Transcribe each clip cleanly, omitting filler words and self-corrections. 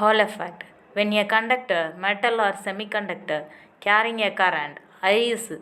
Hall effect. When a conductor, metal or semiconductor carrying a current I is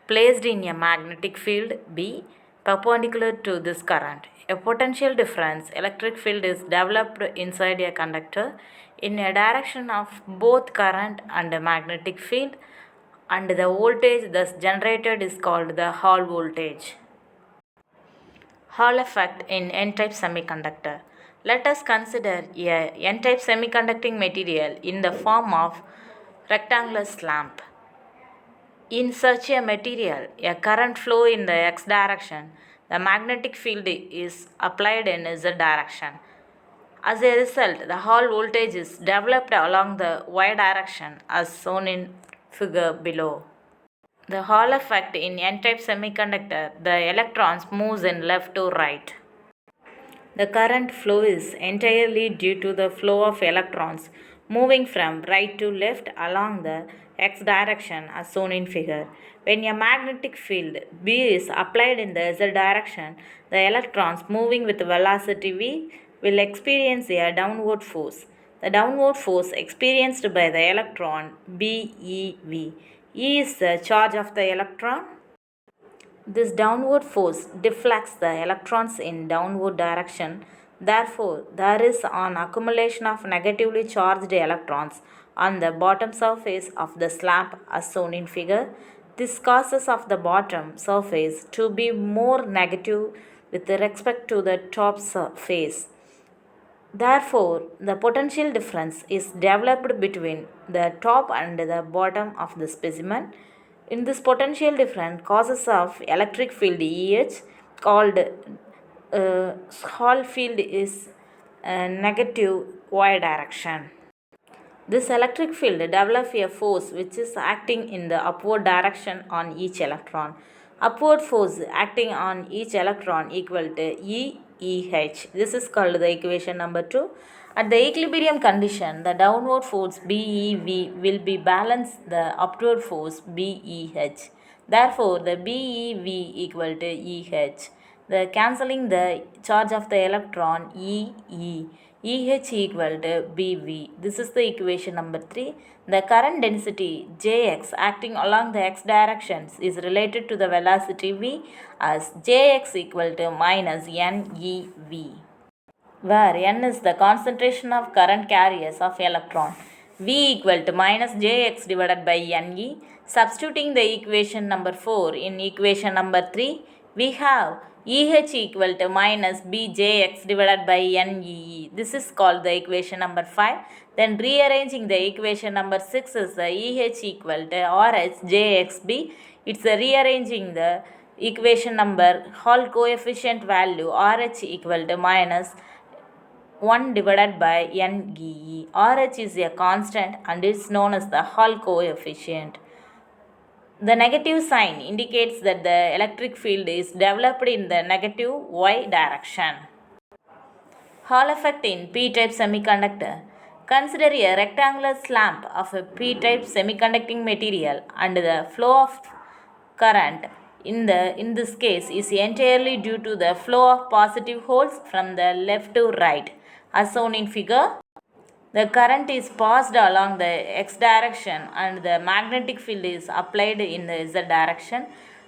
placed in a magnetic field B perpendicular to this current, a potential difference electric field is developed inside a conductor in a direction of both current and a magnetic field, and the voltage thus generated is called the Hall voltage. Hall effect in N-type semiconductor. Let us consider a N-type semiconducting material in the form of rectangular slump. In such a material, a current flow in the x direction, the magnetic field is applied in z direction. As a result, the Hall voltage is developed along the y direction as shown in figure below. The Hall effect in N-type semiconductor, the electrons moves in left to right. The current flow is entirely due to the flow of electrons moving from right to left along the x direction as shown in figure. When a magnetic field B is applied in the z direction, the electrons moving with velocity v will experience a downward force. The downward force experienced by the electron BeV. E is the charge of the electron. This downward force deflects the electrons in downward direction. Therefore, there is an accumulation of negatively charged electrons on the bottom surface of the slab as shown in figure. This causes of the bottom surface to be more negative with respect to the top surface. Therefore, the potential difference is developed between the top and the bottom of the specimen. In this potential difference causes of electric field EH called Hall field is negative y direction. This electric field develops a force which is acting in the upward direction on each electron. Upward force acting on each electron equal to EEH. This is called the equation number 2. At the equilibrium condition, the downward force BeV will be balanced the upward force BEH. Therefore, the BeV equal to EH. The cancelling the charge of the electron EE. EH equal to BV. This is the equation number 3. The current density Jx acting along the x directions is related to the velocity v as Jx equal to minus NeV, where N is the concentration of current carriers of electron, V equal to minus Jx divided by Ne. Substituting the equation number 4 in equation number 3, we have EH equal to minus Bjx divided by NEE. This is called the equation number 5. Then rearranging the equation number 6 is the EH equal to RH Jxb. It's rearranging the equation number Hall coefficient value RH equal to minus 1 divided by NEE. RH is a constant and is known as the Hall coefficient. The negative sign indicates that the electric field is developed in the negative y direction. Hall effect in p-type semiconductor. Consider a rectangular slump of a p-type semiconducting material and the flow of current in this case is entirely due to the flow of positive holes from the left to right as shown in figure. The current is passed along the x direction and the magnetic field is applied in the z direction.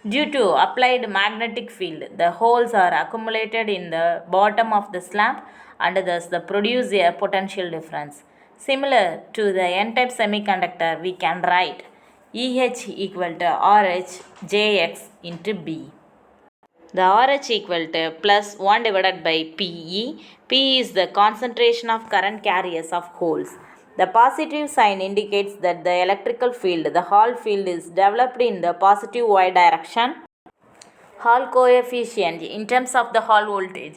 Due to applied magnetic field, the holes are accumulated in the bottom of the slump and thus produce a potential difference. Similar to the N-type semiconductor, we can write EH equal to RH Jx into B. The RH equal to plus 1 divided by PE. P is the concentration of current carriers of holes. The positive sign indicates that the electrical field, the Hall field, is developed in the positive y direction. Hall coefficient in terms of the Hall voltage.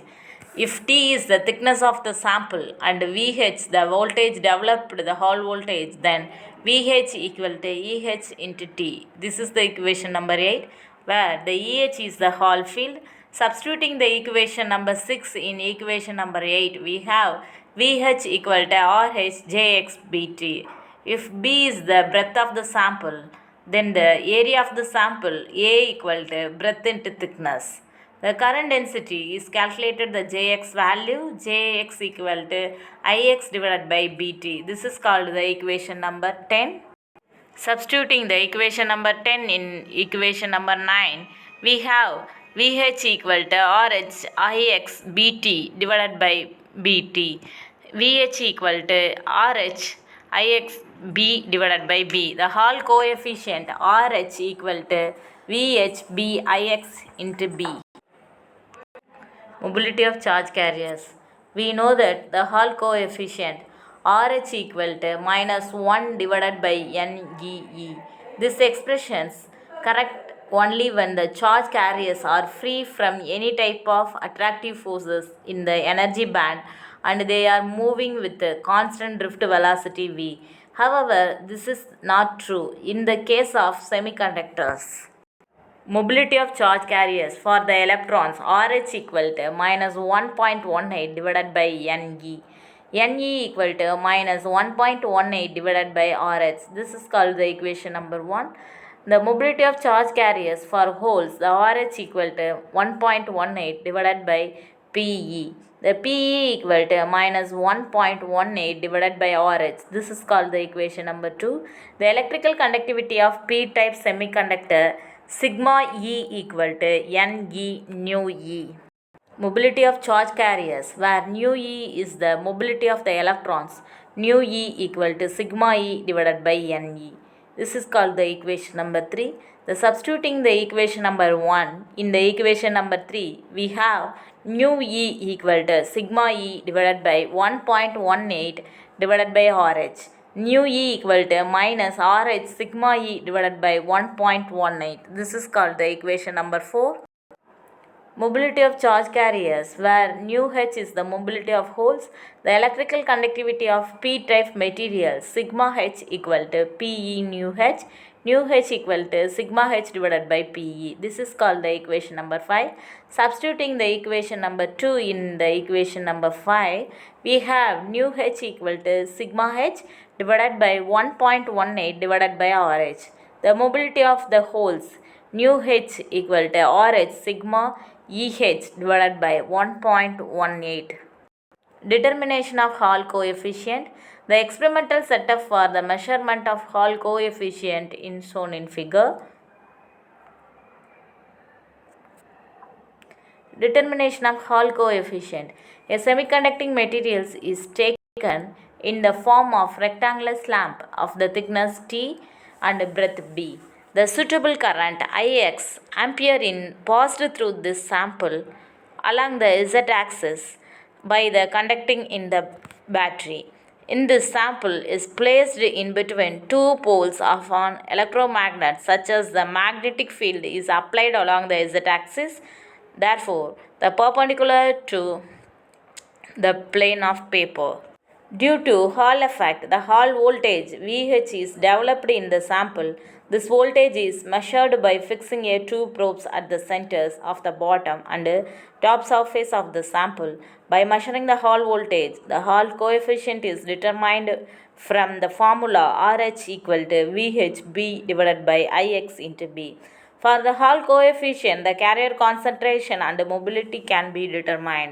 If T is the thickness of the sample and VH the voltage developed the Hall voltage, then VH equal to EH into T. This is the equation number 8, where the EH is the Hall field. Substituting the equation number 6 in equation number 8, we have VH equal to RH Jxbt. If B is the breadth of the sample, then the area of the sample A equal to breadth into thickness. The current density is calculated the Jx value, Jx equal to Ix divided by Bt. This is called the equation number 10. Substituting the equation number 10 in equation number 9, we have Vh equal to Rh Ix Bt divided by Bt. Vh equal to Rh Ix B divided by B. The Hall coefficient Rh equal to Vh B Ix into B. Mobility of charge carriers. We know that the Hall coefficient RH equal to minus 1 divided by NEE. This expression is correct only when the charge carriers are free from any type of attractive forces in the energy band and they are moving with a constant drift velocity v. However, this is not true in the case of semiconductors. Mobility of charge carriers for the electrons RH equal to minus 1.18 divided by NE. NE equal to minus 1.18 divided by RH. This is called the equation number 1. The mobility of charge carriers for holes, the RH equal to 1.18 divided by PE. The PE equal to minus 1.18 divided by RH. This is called the equation number 2. The electrical conductivity of P-type semiconductor sigma E equal to Ne nu E. Mobility of charge carriers where nu E is the mobility of the electrons, nu E equal to sigma E divided by Ne. This is called the equation number 3. The substituting the equation number 1 in the equation number 3, we have nu E equal to sigma E divided by 1.18 divided by RH. Nu E equal to minus RH sigma E divided by 1.18. This is called the equation number 4. Mobility of charge carriers where nu H is the mobility of holes, the electrical conductivity of P-type material sigma H equal to Pe nu H equal to sigma H divided by Pe. This is called the equation number 5. Substituting the equation number 2 in the equation number 5, we have nu H equal to sigma H divided by 1.18 divided by RH. The mobility of the holes nu H equal to RH sigma EH divided by 1.18. Determination of Hall coefficient. The experimental setup for the measurement of Hall coefficient is shown in figure. Determination of Hall coefficient. A semiconducting material is taken in the form of rectangular slab of the thickness T and breadth B. The suitable current Ix ampere in passed through this sample along the z-axis by the conducting in the battery. In this sample is placed in between two poles of an electromagnet such as the magnetic field is applied along the z-axis, therefore the perpendicular to the plane of paper. Due to Hall effect, the Hall voltage Vh is developed in the sample. This voltage is measured by fixing a two probes at the centers of the bottom and top surface of the sample. By measuring the Hall voltage, the Hall coefficient is determined from the formula Rh equal to Vhb divided by Ix into B. For the Hall coefficient, the carrier concentration and mobility can be determined.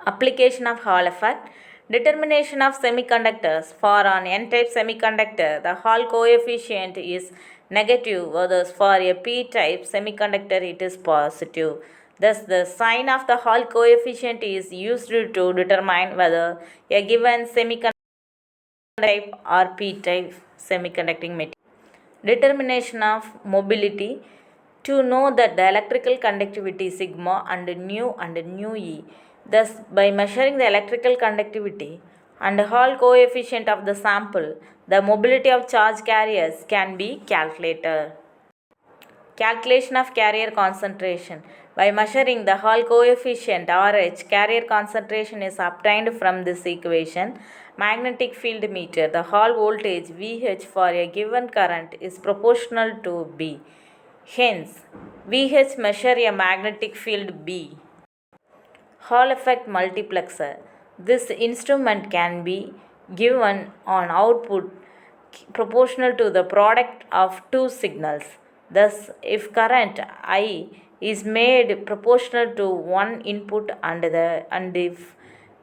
Application of Hall effect. Determination of semiconductors. For an n-type semiconductor, the Hall coefficient is negative, whereas for a p-type semiconductor it is positive. Thus, the sign of the Hall coefficient is used to determine whether a given semiconductor type or p-type semiconducting material. Determination of mobility. To know that the electrical conductivity sigma and nu E. Thus, by measuring the electrical conductivity and Hall coefficient of the sample, the mobility of charge carriers can be calculated. Calculation of carrier concentration. By measuring the Hall coefficient RH, carrier concentration is obtained from this equation. Magnetic field meter. The Hall voltage Vh for a given current is proportional to B. Hence, Vh measure a magnetic field B. Hall effect multiplexer. This instrument can be given on output proportional to the product of two signals. Thus, if current I is made proportional to one input and if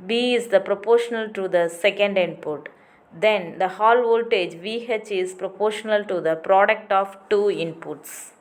B is the proportional to the second input, then the hall voltage VH is proportional to the product of two inputs.